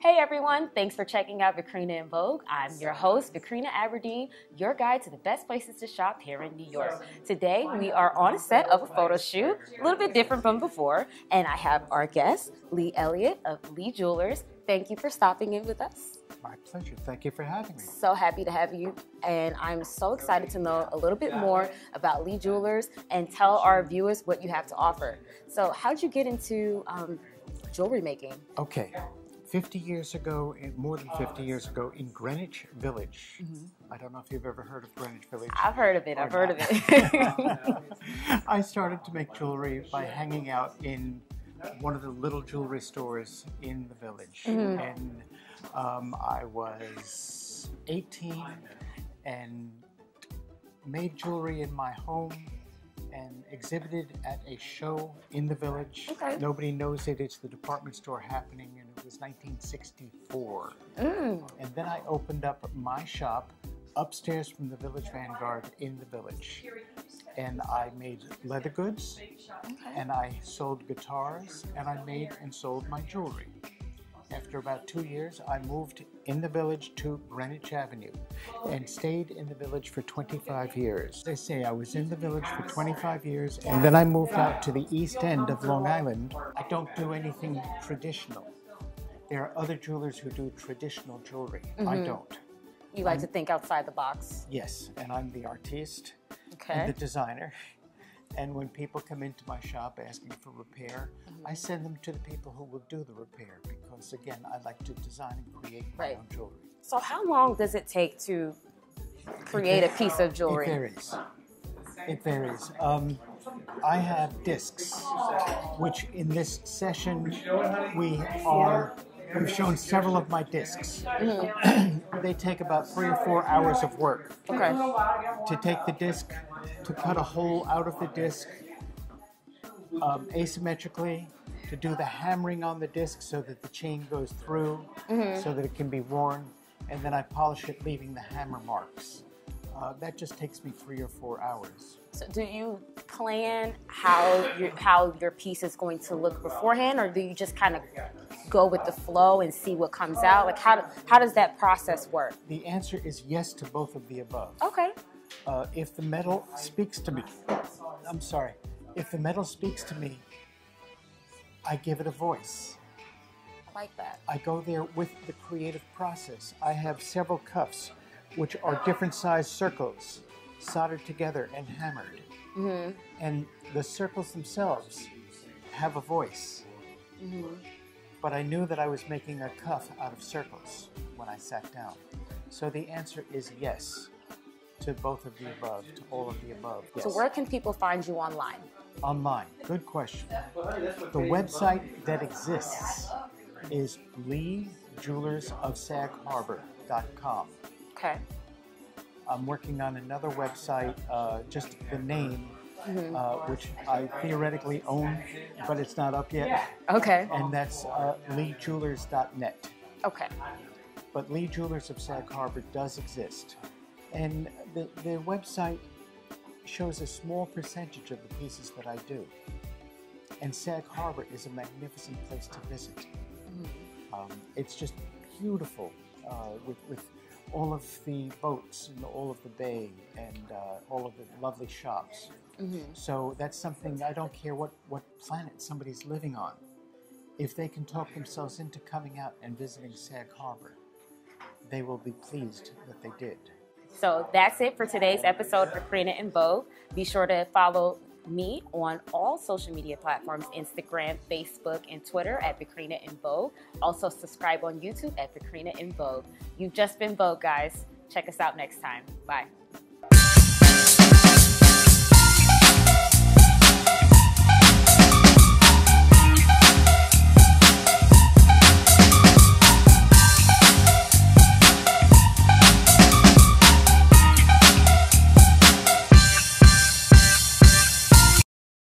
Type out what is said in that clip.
Hey everyone, thanks for checking out Vicrina in Vogue. I'm your host, Vicrina Aberdeen, your guide to the best places to shop here in New York. Today we are on a set of a photo shoot, a little bit different from before, and I have our guest, Elliot of Lee Jewelers. Thank you for stopping in with us. My pleasure. Thank you for having me. So happy to have you, and I'm so excited to know a little bit more about Lee Jewelers and tell our viewers what you have to offer. So how'd you get into jewelry making? Okay. 50 years ago, more than 50 years ago, in Greenwich Village. I don't know if you've ever heard of Greenwich Village. I've heard of it. I've heard of it. I started to make jewelry by hanging out in one of the little jewelry stores in the village. And I was 18 and made jewelry in my home and exhibited at a show in the village. Okay. Nobody knows it. It's the department store happening, and it was 1964. And then I opened up my shop upstairs from the Village Vanguard in the village. And I made leather goods, and I sold guitars, and I made and sold my jewelry. After about 2 years, I moved in the village to Greenwich Avenue and stayed in the village for 25 years. They say I was in the village for 25 years, and then I moved out to the east end of Long Island. I don't do anything traditional. There are other jewelers who do traditional jewelry. I don't. You like to think outside the box. Yes, and I'm the artiste and the designer. And when people come into my shop asking for repair, I send them to the people who will do the repair because, again, I like to design and create my own jewelry. So how long does it take to create a piece of jewelry? It varies. It varies. I have discs, which in this session we've shown several of my discs. They take about 3 or 4 hours of work. To take the disc, to cut a hole out of the disc asymmetrically, to do the hammering on the disc so that the chain goes through, so that it can be worn, and then I polish it, leaving the hammer marks. That just takes me 3 or 4 hours. So do you plan how your piece is going to look beforehand, or do you just kind of go with the flow and see what comes out? Like how does that process work? The answer is yes to both of the above. Okay. If the metal speaks to me, if the metal speaks to me, I give it a voice. I like that. I go there with the creative process. I have several cuffs, which are different sized circles, soldered together and hammered. And the circles themselves have a voice. But I knew that I was making a cuff out of circles when I sat down. So the answer is yes to both of the above, to all of the above. Yes. So where can people find you online? Online, good question. The website that exists is leejewelersofsagharbor.com. Okay. I'm working on another website, just the name, which I theoretically own, but it's not up yet. Okay. And that's leejewelers.net. Okay. But Lee Jewelers of Sag Harbor does exist. And the website shows a small percentage of the pieces that I do. And Sag Harbor is a magnificent place to visit. It's just beautiful with all of the boats and all of the bay and all of the lovely shops. So that's something, I don't care what planet somebody's living on. If they can talk themselves into coming out and visiting Sag Harbor, they will be pleased that they did. So that's it for today's episode of Vicrina in Vogue. Be sure to follow me on all social media platforms, Instagram, Facebook, and Twitter at Vicrina in Vogue. Also subscribe on YouTube at Vicrina in Vogue. You've just been Vogue, guys. Check us out next time. Bye.